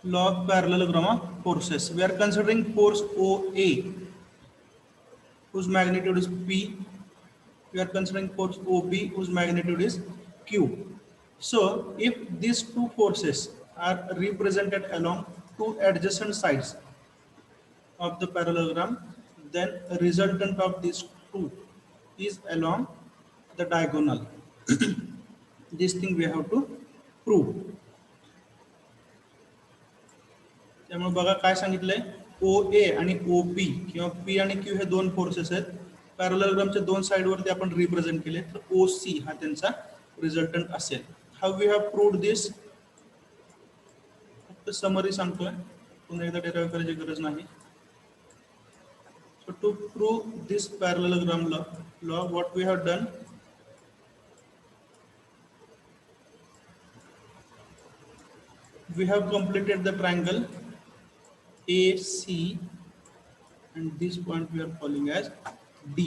Log parallelogram of forces. We are considering force OA, whose magnitude is P. We are considering force OB, whose magnitude is Q. So, if these two forces are represented along two adjacent sides of the parallelogram, then resultant of these two is along the diagonal. This thing we have to prove. त्यामुळे बघा काय सांगितलंय, ओ ए आणि O B किंवा P आणि Q हे दोन forces आहेत. पॅरलग्रामच्या दोन साईडवरती आपण रिप्रेझेंट केले, तर ओ सी हा त्यांचा रिझल्टंट असेल. How we have proved this, फक्त समरी सांगतोय, पुन्हा एकदा डेराईव्ह करायची गरज नाही. So to prove this parallelogram law, what we have done, we have completed the triangle AC, and this point we are calling as D.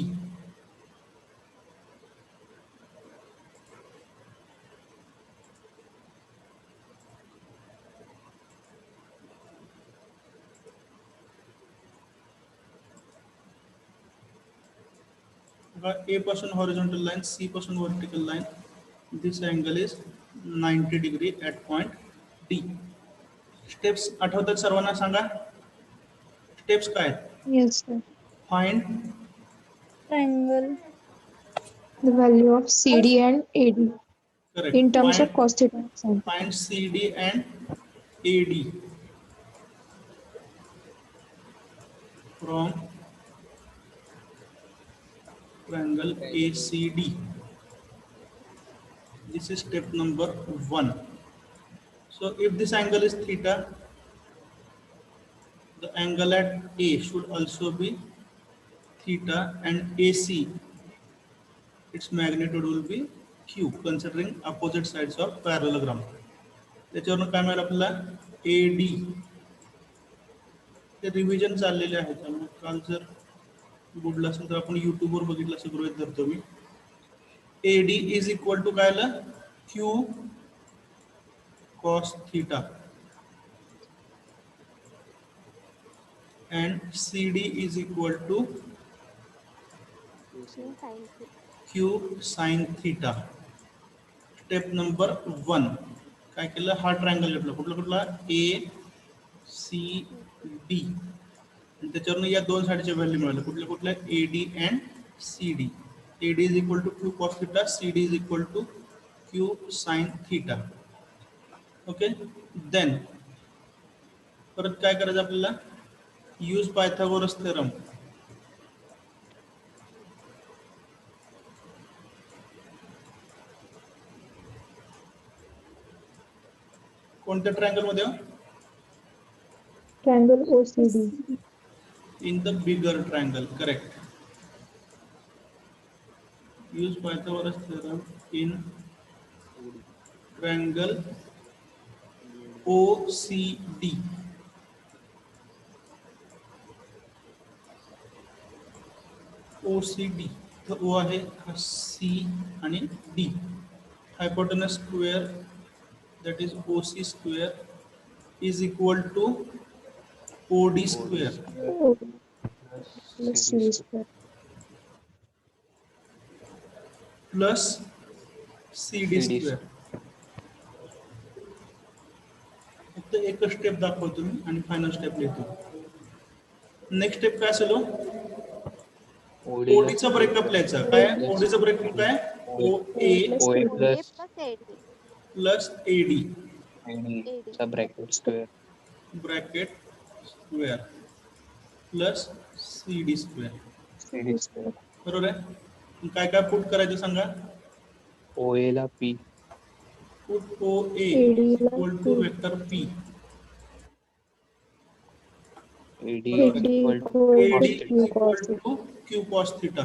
A pasun horizontal line, C pasun vertical line. This angle is 90 degree at point D. Steps आठवतात सर्वांना सांगा. Steps काय? Yes, sir. Find Triangle. The value of CD and AD correct. in terms of cos theta and sin theta. Find CD and AD from triangle ACD. This is step number 1. So if this angle is theta, the angle at A should also be theta, and AC, its magnitude will be Q, considering opposite sides of parallelogram. त्याच्यावरून काय मिळेल आपल्याला, AD. ते revision चाललेले आहे, त्यामुळे काल जर बुडलं असेल तर आपण युट्यूबवर बघितलं असं गृहीत धरतो मी. AD इज इक्वल टू काय आलं, Q cos theta, and CD is equal to Q sin theta. Step number 1 काय केलं, हा ट्रायंगल घेतला, कुठला कुठला, ए सी डी, आणि त्याच्यावरून या दोन साईडचे व्हॅल्यू मिळाले, कुठल्या कुठल्या, A D and C D. A D is equal to Q cos theta, C D is equal to Q sine theta. Okay, then परत काय करायचं आपल्याला, यूज पायथागोरस थेरम. कोणत्या ट्रायंगल मध्ये, Triangle OCD. in the bigger triangle, correct. Use Pythagoras theorem in triangle OCD. OCD, तर O आहे, C आणि D. Hypotenuse square, that is OC square, is equal to OD square O plus CD square. plus CD square. फक्त एकच step दाखवतो मी आणि final step लिहितो. Next step काय असेल, ओडीचा ब्रेकअप लिहायचा. काय ओडीचा ब्रेकअप, काय O A plus AD bracket square plus CD square. बरोबर आहे. काय काय पुट करायचं सांगा. ओ ए ला P, put O A equal to vector P, AD equal to Q cos theta.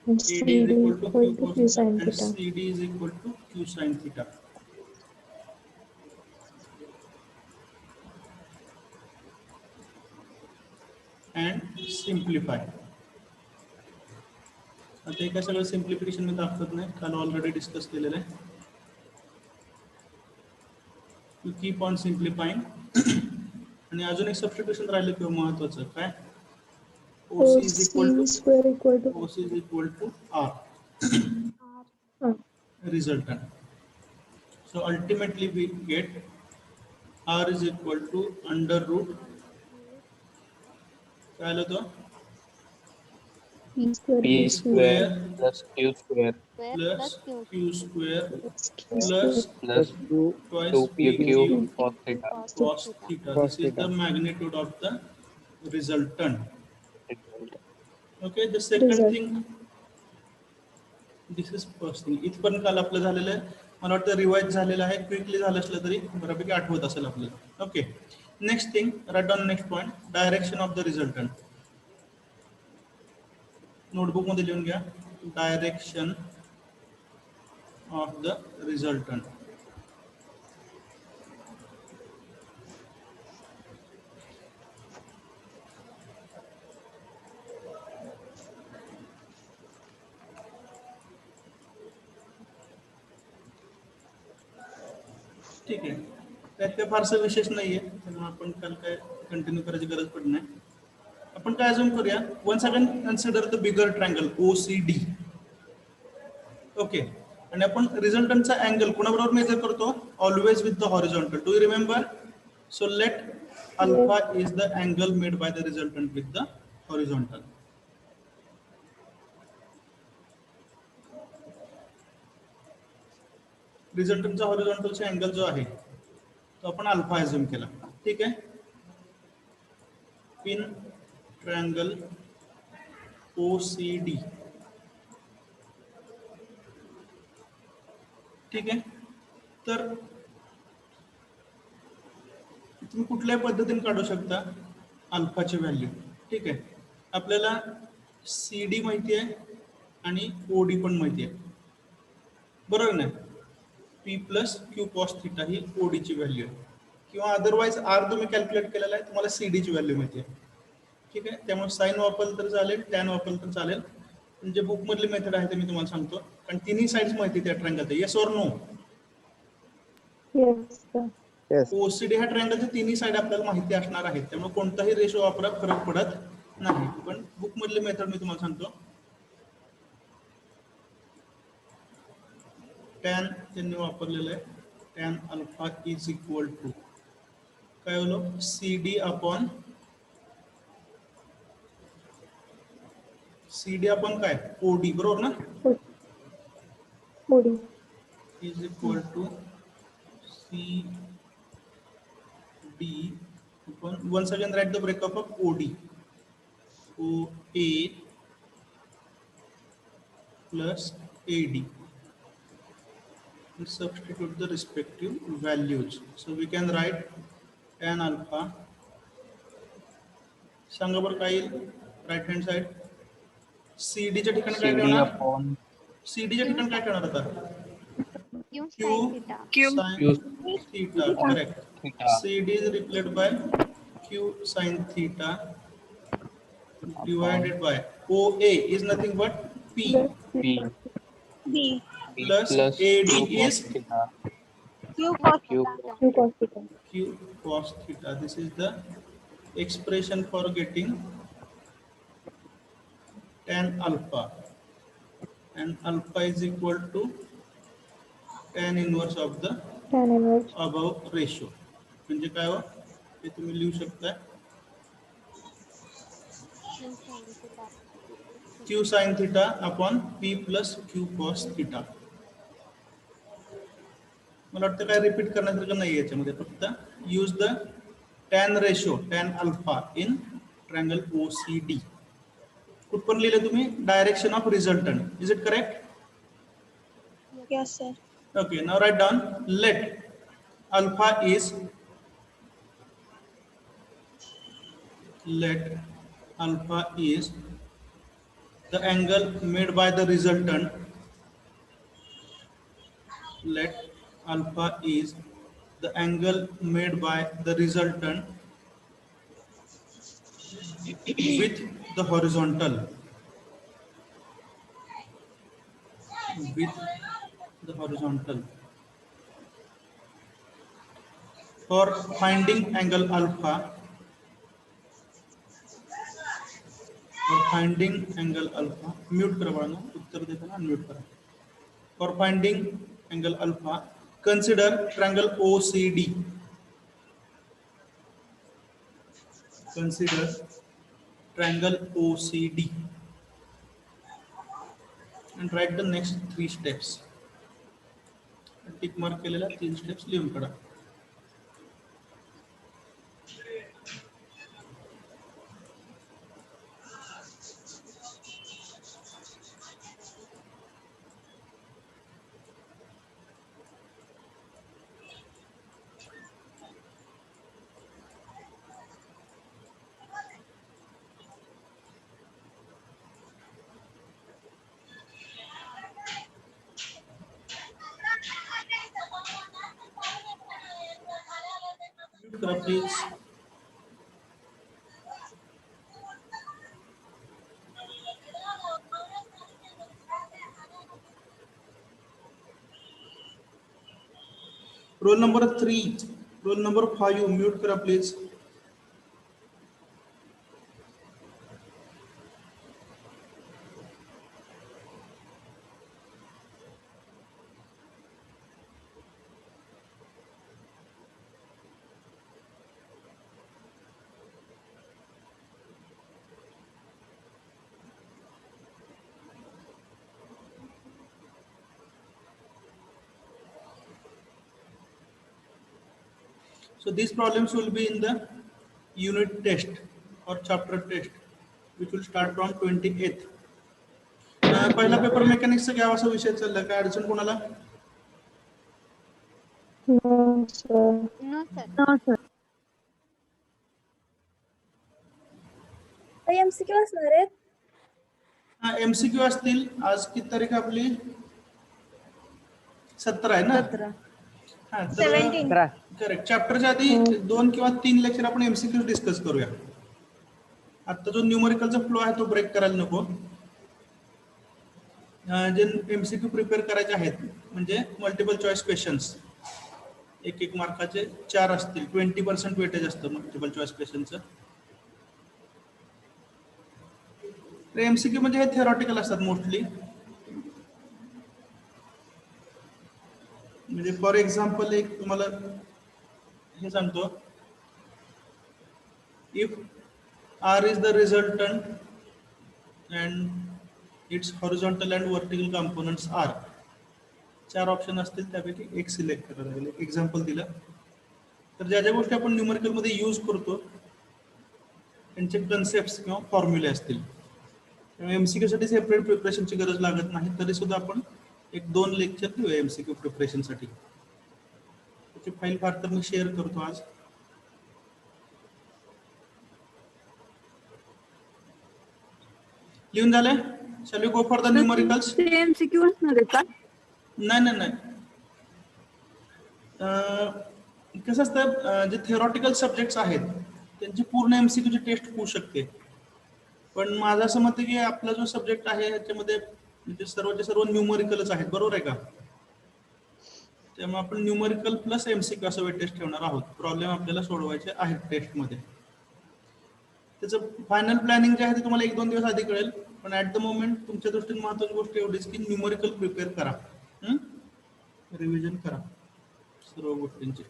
And CD is equal to Q sin and theta. CD is equal to Q sin theta. And simplify. आता हे काय सगळं simplification मी दाखवत नाही, काल already discuss केलेलं आहे. To keep on simplifying. आणि अजून एक सबस्टिट्यूशन राहिलं किंवा महत्वाचं काय, OC is equal to square equal to OC is equal to R R. resultant. So ultimately we get R is equal to under root काय आलं तो P square P plus square square plus Q square plus Q square plus Q plus square plus twice 2PQ PQ cos theta. cos theta. This is the magnitude of the resultant. Okay, the second Result. thing, this is first thing. इथपर्यंत काल आपलं झालेलं आहे, मला वाटतं revise झालेलं आहे, quickly झालं असलं तरी बऱ्यापैकी आठवत असेल आपल्याला. Okay, next thing, write down next point, direction of the resultant. Notebook मध्ये लिहून घ्या, डायरेक्शन ऑफ द रिझल्टंट. ठीक आहे, त्यात काय फारसं विशेष नाहीये, त्यामुळे आपण काल काय कंटिन्यू करायची गरज पडत नाही. आपण काय अजून करूया, once again consider the bigger triangle OCD. Okay, आणि आपण रिझल्टंटचा अँगल कोणाबरोबर मेजर करतो, always with the horizontal. Do you remember? So let alpha is the angle made by the resultant with the horizontal. रिझल्टंटचा हॉरिझॉन्टलचा अँगल जो आहे तो आपण अल्फा अझ्युम केला. ठीक आहे, इन ट्रायंगल OCD. ठीक आहे, तर तुम्ही कुठल्याही पद्धतीने काढू शकता अल्फाची व्हॅल्यू. ठीक आहे, आपल्याला CD माहिती आहे आणि OD पण माहिती आहे, बरोबर नाही. P plus Q cos theta ही OD ची व्हॅल्यू आहे, किंवा अदरवाईज R तुम्ही कॅल्क्युलेट केलेला आहे, तुम्हाला CD ची व्हॅल्यू माहिती आहे. ठीक आहे, त्यामुळे साईन वापरलं तर चालेल, टॅन वापरलं तर चालेल, पण जे बुक मधली मेथड आहे ते मी तुम्हाला सांगतो, कारण तिन्ही साईड्स माहिती त्या ट्रायंगलच्या. Yes or no? Yes, sir. OCD ह्या ट्रायंगलच्या तिन्ही साईड आपल्याला माहिती असणार आहेत, त्यामुळे कोणताही रेशो वापरा फरक पडत नाही. पण बुक मधली मेथड मी तुम्हाला सांगतो. टॅन त्यांनी वापरलेलं आहे, tan alpha is equal to काय होलो, CD अपॉन काय OD, बरोबर ना, OD. Is equal to CD upon, once again write the breakup of OD, OA plus AD, and substitute the respective values. So we can write tan alpha, सांगा बरं काय येईल right hand side. CD च्या ठिकाणी काय CD ठेवणार, upon CD च्या ठिकाणी काय ठेवणार आता, Q Q sin theta. sin theta, correct. theta CD is replaced by Q sin theta divided by OA is nothing but P P plus plus AD Q cos is theta. Q cos Q theta. Q cos theta. Q cos theta. This is the expression for getting tan alpha, and alpha is equal to tan inverse of the Tan inverse. above ratio. म्हणजे काय हो, हे तुम्ही लिहू शकता Q sin theta upon P plus Q cos theta. मला वाटतं काय repeat करण्यासारखं नाही याच्यामध्ये, फक्त use the tan ratio, tan alpha in triangle OCD. कुठपर्यंत लिहिले तुम्ही, direction of resultant, is it correct? Yes, sir. Okay, now write down, let alpha is, let alpha is the angle made by the resultant, let alpha is the angle made by the resultant with the horizontal. with the horizontal. For finding angle alpha, mute करा बाळांनो, उत्तर देताना unmute करा. For finding angle alpha, consider triangle OCD. Consider triangle OCD and write the next 3 steps. Tick mark केलेल्या 3 steps लिहून काढा. करा please. Roll number 3, roll number 5 mute करा please. So these problems will be in the unit test or chapter test, which will start from 28th. पहिला paper मेकॅनिक्सचा घ्यावा असा विषय चालला, काय अडचण कोणाला? No, sir. No, sir. No, sir. MCQ असणार आहेत. हा एमसीक्यू असतील. आज किती तारीख आपली? 17 आहे ना? 17. हा 17. करेक्ट. चॅप्टरच्या आधी 2 किंवा 3 लेक्चर आपण एमसीक्यू डिस्कस करूया. आता जो न्यूमरिकलचा फ्लो आहे तो ब्रेक करायला नको. जे एमसीक्यू प्रिपेअर करायचे आहेत म्हणजे मल्टिपल चॉईस क्वेश्चन्स, 1 मार्काचे 4 असतील. 20% वेटेज असतं मल्टिपल चॉईस क्वेश्चनचं. तर एमसीक्यू म्हणजे हे थेरॉटिकल असतात मोस्टली. म्हणजे फॉर एक्झाम्पल एक तुम्हाला हे सांगतो, if R is the resultant and its horizontal and vertical components are, 4 option असतील त्यापैकी एक सिलेक्ट करायला लागेल. एक्झाम्पल दिलं तर ज्या ज्या गोष्टी आपण न्यूमरिकल मध्ये यूज करतो त्यांचे कन्सेप्ट किंवा फॉर्म्युले असतील. त्यामुळे एमसीक्यू साठी सेपरेट प्रिपरेशनची गरज लागत नाही. तरी सुद्धा आपण 1-2 लेक्चर देऊया एमसीक्यू प्रिपरेशनसाठी. त्याची फाईल फार तर मी शेअर करतो आज. लिहून झाले? Shall you go for the numericals? ते MCQ असणार आहेत का? नाही. कसं असतं, जे थेरॉटिकल सब्जेक्ट्स आहेत त्यांची पूर्ण एमसीक्यूची टेस्ट होऊ शकते. पण माझं असं मत आहे की आपला जो सब्जेक्ट आहे ह्याच्यामध्ये म्हणजे सर्वचे सर्व न्यूमरिकलच आहेत. बरोबर आहे का? त्यामुळे आपण न्यूमरिकल प्लस एमसीक्यू असं वेटेज ठेवणार आहोत. प्रॉब्लेम आपल्याला सोडवायचे आहेत टेस्टमध्ये. त्याचं फायनल प्लॅनिंग जे आहे ते तुम्हाला 1-2 दिवस आधी कळेल. पण ऍट द मोमेंट तुमच्या दृष्टीने महत्त्वाची गोष्ट एवढीच की न्यूमरिकल प्रिपेअर करा, रिव्हिजन करा सर्व गोष्टींची.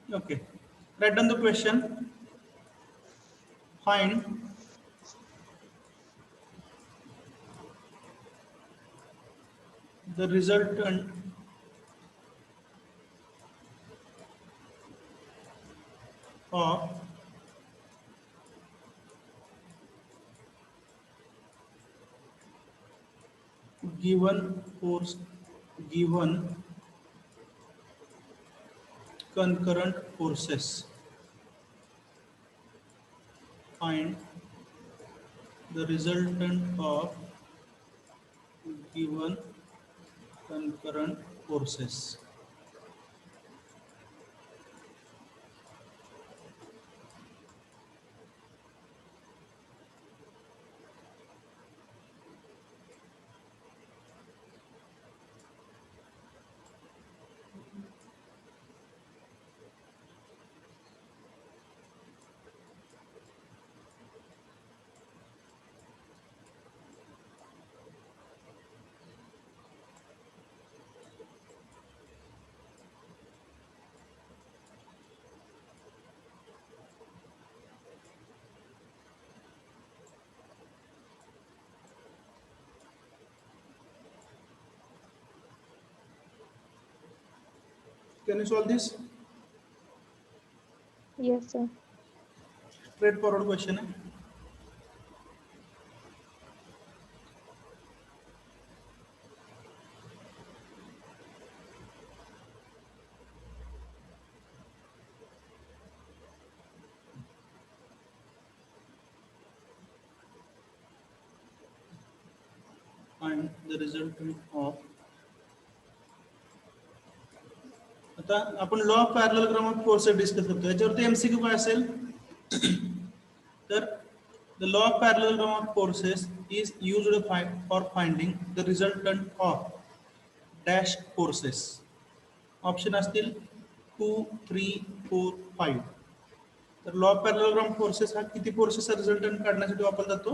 Okay, write down the question. Find the resultant of given force, given concurrent forces. Find the resultant of given concurrent forces. Can you solve this? Yes, sir. Straightforward question है. Find the resultant of. आता आपण law of parallelogram of forces discuss करतो. याच्यावरती MCQ काय असेल तर the law of parallelogram of forces is used for finding the resultant of dash forces. Option असतील 2, 3, 4, 5. तर लॉ ऑफ पॅरललोग्राम फोर्सेस हा किती फोर्सेसचा रिझल्टंट काढण्यासाठी वापरला जातो?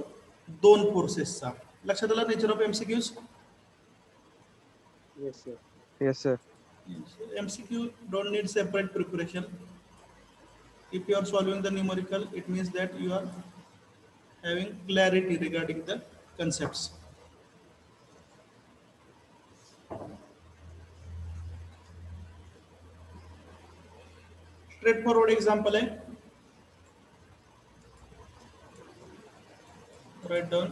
2 फोर्सेसचा. लक्षात आलं nature of MCQs? Yes, sir. Yes, sir. MCQ don't need separate preparation. If you are solving the numerical, it means that you are having clarity regarding the concepts. Straightforward example है. Write down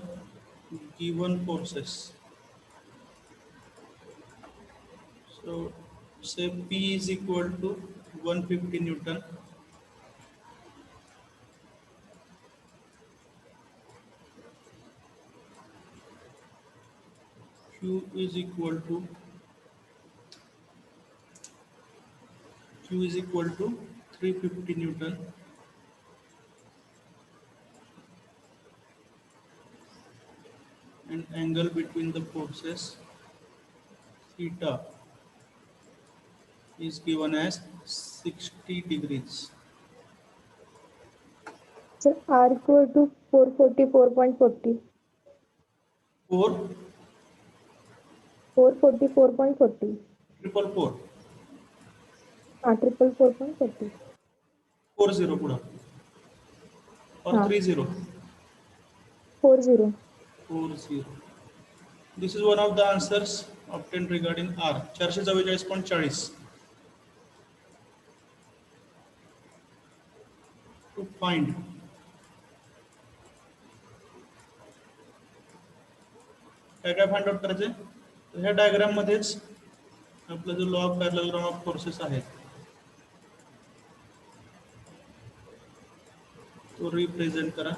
given forces. So say P is equal to 150 Newton. Q is equal to 350 Newton. And angle between the forces theta is given as 60 degrees. Sir, R equal to 444.40. 444.40. 444. 444.40. 40 पुढं or हाँ. 30. 40. 40. This is one of the answers obtained regarding R. 444.40. To find काय find out करायचे. ह्या diagram मध्येच आपला जो law of parallelogram of forces आहे तो रिप्रेझेंट करा.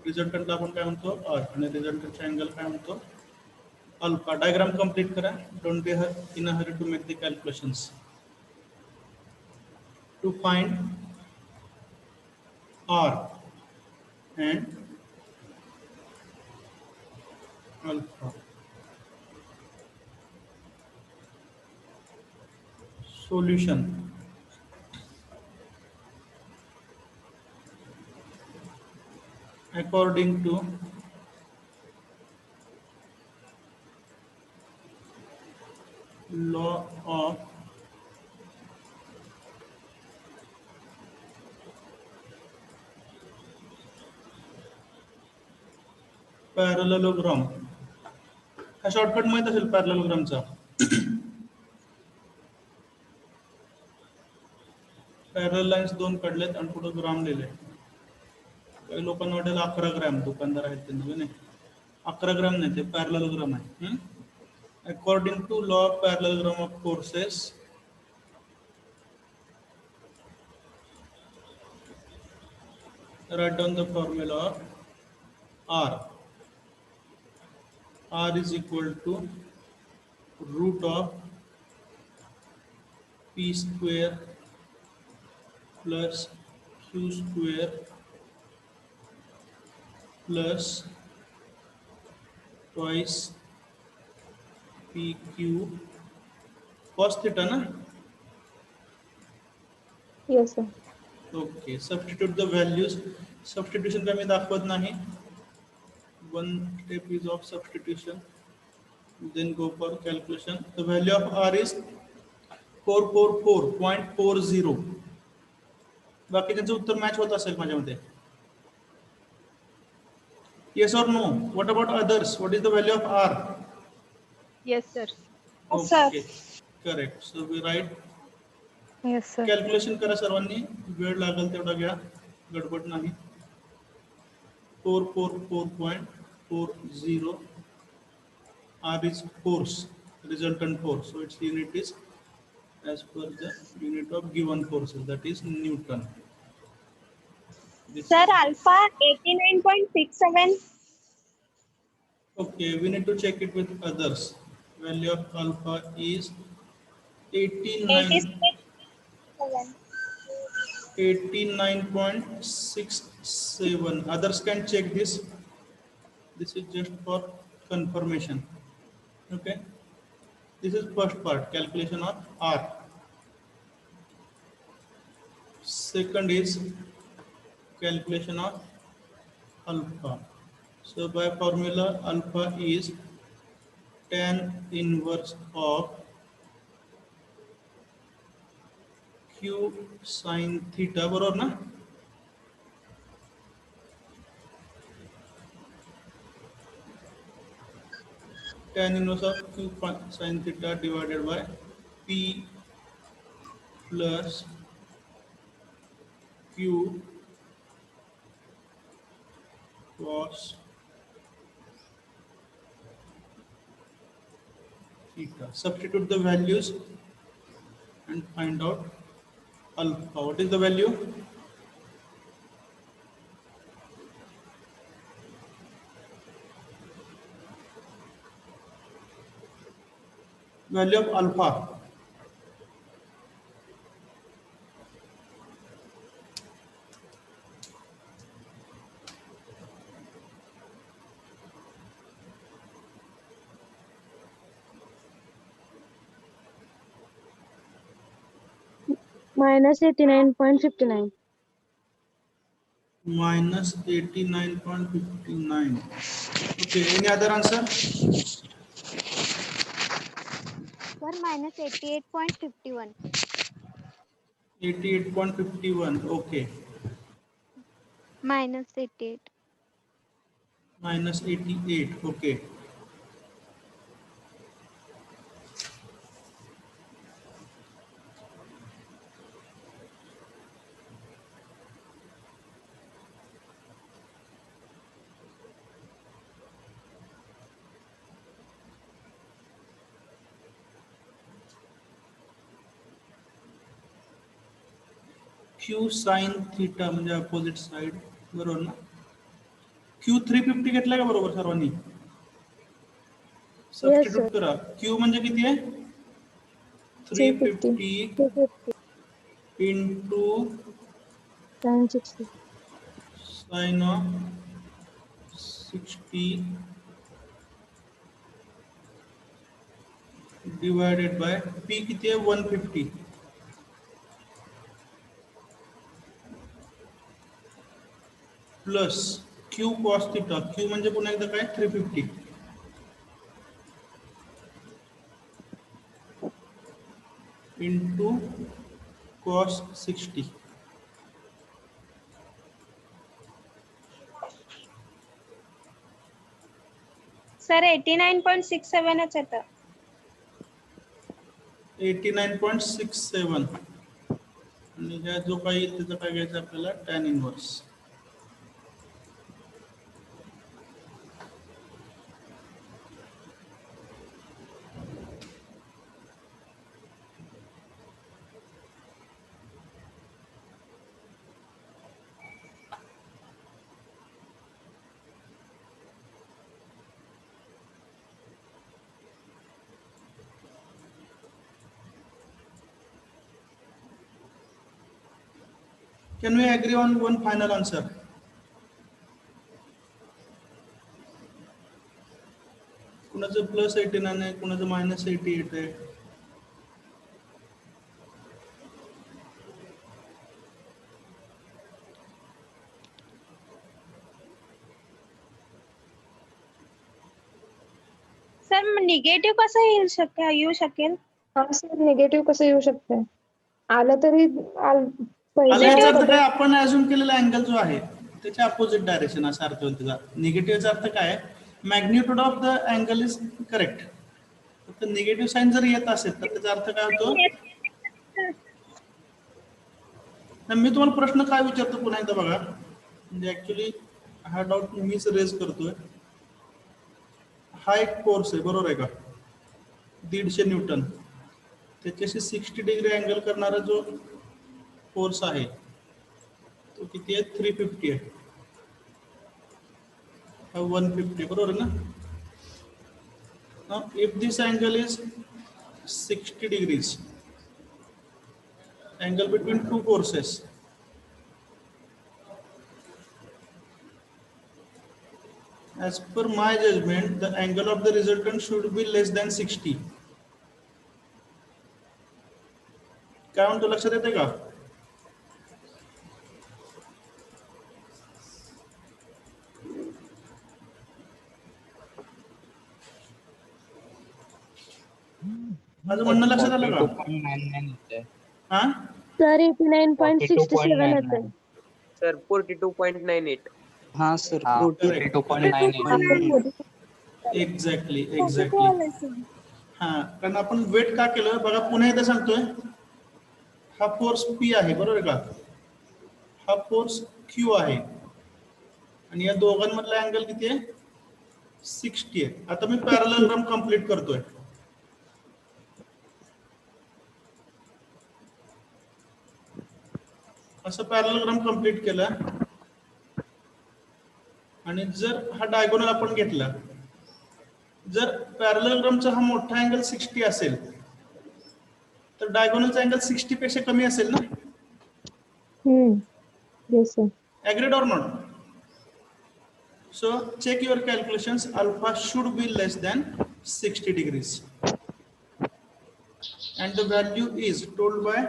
रिझल्टंटला आपण काय म्हणतो आर आणि रिझल्टंटचा अँगल काय म्हणतो अल्फा. डायग्राम कंप्लीट करा. Don't be in a hurry to make the calculations. To find R and alpha. Solution. According to law of पॅरललोग्राम. हा शॉर्टकट माहित असेल पॅरललोग्रामचा. पॅरल लाईन्स 2 काढलेत आणि पुढे ग्राम लिहिले. काही लोकांना वाटेल 11 ग्रॅम दुकानदार आहेत त्यांना नाही. 11 ग्रॅम नाही, ते पॅरललोग्राम आहे. According to law of parallelogram of forces write down the formula of R. R is equal to root of P square plus Q square plus twice PQ cos theta ना. Yes, sir. Okay, substitute the values. Substitution का मी दाखवत नाही. One step is of substitution. Then go for calculation. The value of R is 444.40. बाकी त्यांचं उत्तर match होत असेल माझ्या मते. Yes or no? What about others? What is the value of R? Yes, sir. Yes, sir. Okay, correct. So we write Yes, sir. Calculation करा सर्वांनी. वेळ लागेल तेवढा घ्या, गडबड नाही. 444.40. R is force, resultant force. So its unit is as per the unit of given forces, that is Newton. This Sir, is- alpha 89.67. Okay, we need to check it with others. Value of alpha is 89, 87. 89.67. Others can check this. This is just for confirmation. Okay. This is first part, calculation of R. Second is calculation of alpha. So by formula, alpha is tan inverse of Q sin theta, बरोबर ना? Tan inverse of Q sin theta divided by P plus Q cos theta. Substitute the values and find out alpha. What is the value? Value of alpha. Minus 89.59. Minus 89.59. Okay, any other answer? Sir, minus 88.51. 88.51. Okay. Minus 88. Minus 88. Okay. Q sin theta म्हणजे opposite side, बरोबर ना? Q 350 घेतला का बरोबर सर्वांनी? Substitute करा. Q म्हणजे किती आहे? 350 250. into Sin 60. sin of 60 divided by P किती आहे? 150. Plus Q cos theta. Q म्हणजे पुन्हा एकदा काय? 350 into cos 60. Sir, 89.67 च येतं. 89.67 आणि ह्या जो काही त्याचं काय घ्यायचं आपल्याला tan inverse. Can we agree on one final answer? कुणाचं +89 आहे, कुणाचं -88 आहे. सर निगेटिव्ह कसं येऊ शकेल? हा सर निगेटिव्ह कसं येऊ शकतंय? आलं तरी आला याचा अर्थ काय, पहिल्या आपण अजून केलेला अँगल जो आहे त्याच्या अपोजिट डायरेक्शन असा अर्थ होतो त्याचा. निगेटिव्हचा अर्थ काय, magnitude of the angle is correct. फक्त निगेटिव्ह साईन जर येत असेल तर त्याचा अर्थ काय होतो. मी तुम्हाला प्रश्न काय विचारतो पुन्हा एकदा बघा, म्हणजे ऍक्च्युली हा डाऊट मीच रेज करतोय. हा एक कोर्स आहे बरोबर आहे का, 150 न्यूटन, त्याच्याशी 60 डिग्री अँगल करणारा जो फोर्स आहे तो किती आहे, 350 आहे. हा 150 बरोबर आहे ना. Now, if this angle is 60 degrees, angle between two forces, as per my judgment, the angle of the resultant should be less than 60. काय म्हणतो लक्षात येते का? माझं म्हणणं लक्षात आलं का? 42.99 येतंय. हा सर 89.67 येतंय. सर 42.98. हा सर 42.98. एक्झॅक्टली. हा, कारण आपण वेट का केलं बघा, पुन्हा एकदा सांगतोय. हा फोर्स P आहे बरोबर आहे का, हा फोर्स Q आहे आणि या दोघांमधला अँगल किती आहे, 60 आहे. आता मी पॅरललोग्राम कंप्लीट करतोय. असं पॅरललोग्राम कंप्लीट केला आणि जर हा डायगोनल आपण घेतला, जर पॅरललोग्रामचा हा मोठा अँगल 60 असेल तर डायगोनलचा अँगल 60 पेक्षा कमी असेल ना. Yes sir. Agreed or not? So check your calculations. Alpha should be less than 60 degrees, and the value is told by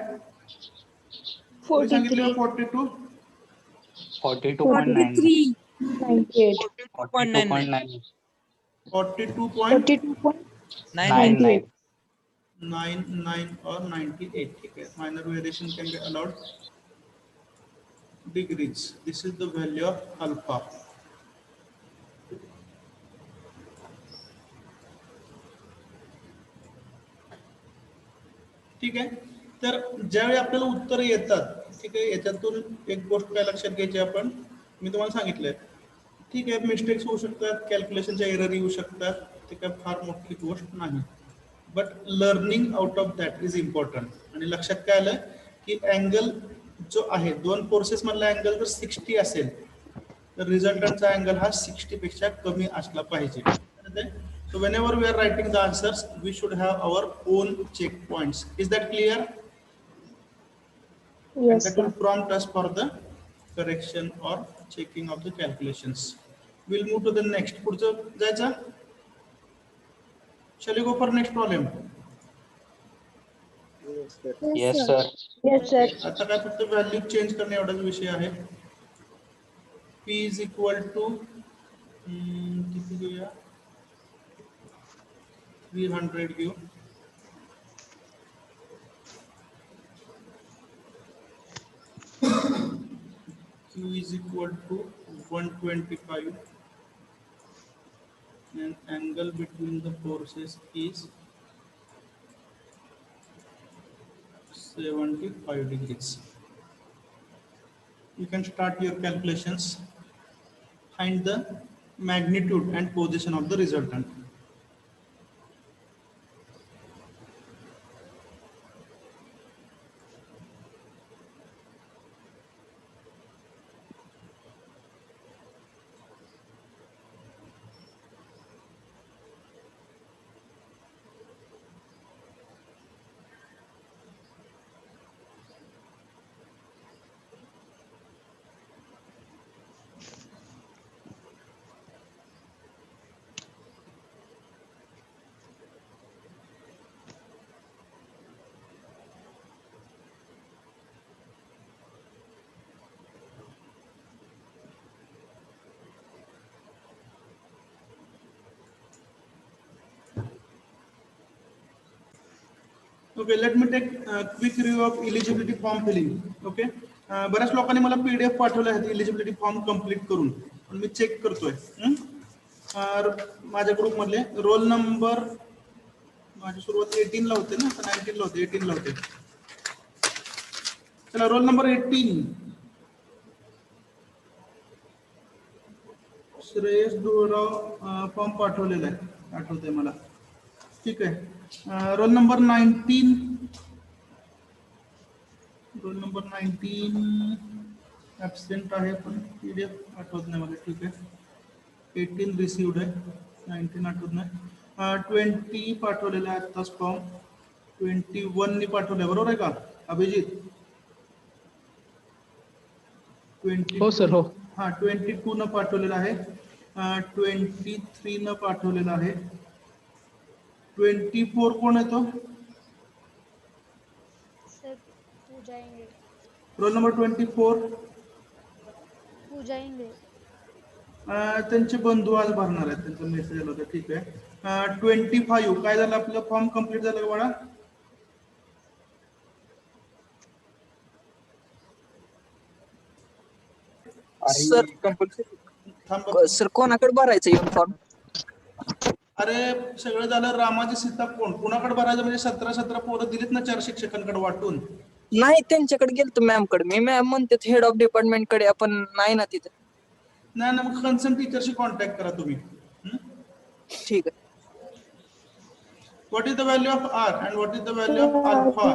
43. 42. 42.98. 98. 42.98. 42.99 99. or 98. ठीक है. Minor variation can be allowed. Degrees. This is the value of alpha. ठीक आहे. तर ज्यावेळी आपल्याला उत्तर येतात, ठीक आहे, याच्यातून एक गोष्ट काय लक्षात घ्यायची आपण, मी तुम्हाला सांगितलंय. ठीक आहे, मिस्टेक्स होऊ शकतात, कॅल्क्युलेशनच्या एरर येऊ शकतात, ते काय फार मोठी गोष्ट नाही. But learning out of that is important. आणि लक्षात काय आलं की अँगल जो आहे, दोन फोर्सेस मधला अँगल जर 60 असेल तर रिझल्टंटचा अँगल हा 60 पेक्षा कमी असला पाहिजे. So whenever we are writing the answers, we should have our own checkpoints. Is that clear? And Yes that sir. will prompt us for the correction or checking of the calculations. We'll move to the next. पुढचं जायचं. Shall we go for next problem? Yes sir. Yes sir. आता काय फक्त value change करणे एवढाच विषय आहे. P is equal to किती घेऊया, 300 घेऊ. Q is equal to 125 and angle between the forces is 75 degrees. You can start your calculations. Find the magnitude and position of the resultant. Okay, let me take quick review of eligibility form filling. Okay, बऱ्याच लोकांनी मला PDF पाठवले आहेत eligibility form complete करून, पण मी check करतोय. माझ्या ग्रुपमधले roll number माझी सुरुवात 18 ला होते ना, आता 19 ला होते, 18 ला होते. चला, रोल नंबर 18 श्रेयस डोराव फॉर्म पाठवलेला आहे, आठवतंय मला. ठीक आहे. रोल नंबर 19 ॲबसेंट आहे, पण PDF आठवत नाही मला. ठीक आहे. 18 रिसिव्ड आहे, 19 आठवत नाही. 20 पाठवलेलं आहे आत्ताच फॉर्म. 21 नी पाठवलं आहे, बरोबर आहे का अभिजित? 20 हो सर, हो. हां, 22 न पाठवलेलं आहे. 23 न पाठवलेलं आहे. 24 कोण आहे तो? सर पूजा इंगळे. रोल नंबर 24 पूजा इंगळे. त्यांचे बंधू आज भरणार आहेत, त्यांचा मेसेज आला होता. ठीक आहे. 25 काय झालं, आपलं फॉर्म कम्प्लीट झालं का बाळा? सर थांब. सर कोणाकडे भरायचं युनिफॉर्म? अरे सगळं झालं. रामाची सीता कोण कुणाकडे भरायचं म्हणजे 17 पोरं दिलीत ना 4 शिक्षकांकडे वाटून. नाही, त्यांच्याकडे गेलतो मॅम कडे मी. मॅम म्हणते हेड ऑफ डिपार्टमेंट कडे, आपण नाही ना तिथे. नाही ना, मग कन्सर्न टीचरशी कॉन्टॅक्ट करा तुम्ही. ठीक आहे. What is the value of R and what is the value of alpha?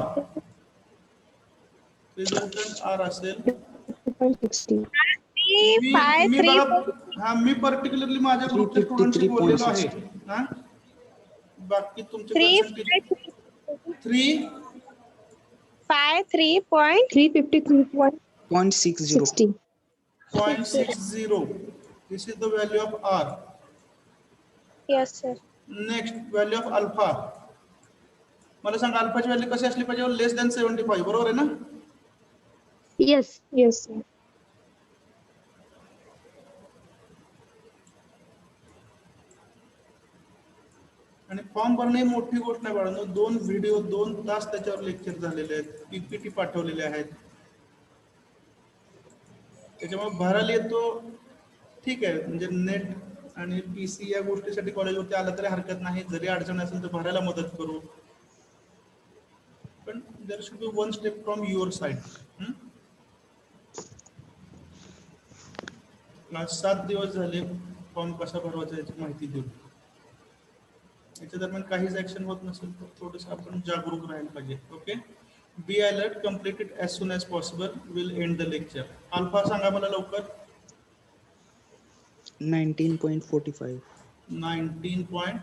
Resultant R असेल. 3.60. मी पर्टिक्युलरली माझ्या ग्रुपच्या स्टुडंटशी बोललेलो आहे. हा, बाकी तुमचे 353.60. 0.60. This is the value of R. Yes, sir. Next value of alpha. मला सांगा अल्फाची व्हॅल्यू कशी असली पाहिजे? लेस दॅन 75, बरोबर आहे ना? Yes. Yes. आणि फॉर्म भरणे ही मोठी गोष्ट नाही बाळांनो. 2 व्हिडिओ 2 तास त्याच्यावर लेक्चर झालेले आहेत, PPT पाठवलेले आहेत. त्याच्यामुळे भरायला येतो, ठीक आहे. म्हणजे नेट आणि PC या गोष्टीसाठी कॉलेजवरती आला तरी हरकत नाही. जरी अडचण असेल तर भरायला मदत करू, पण there should be 1 step from your side. 7 दिवस झाले फॉर्म कसा भरवायचा याची माहिती देऊ. याच्या दरम्यान काहीच ऍक्शन होत नसेल तर थोडंसं आपण जागरूक राहायला पाहिजे. Okay, be alert, complete it as soon as possible, will end the lecture. Alpha सांगा मला लवकर. 19.45. 19.45.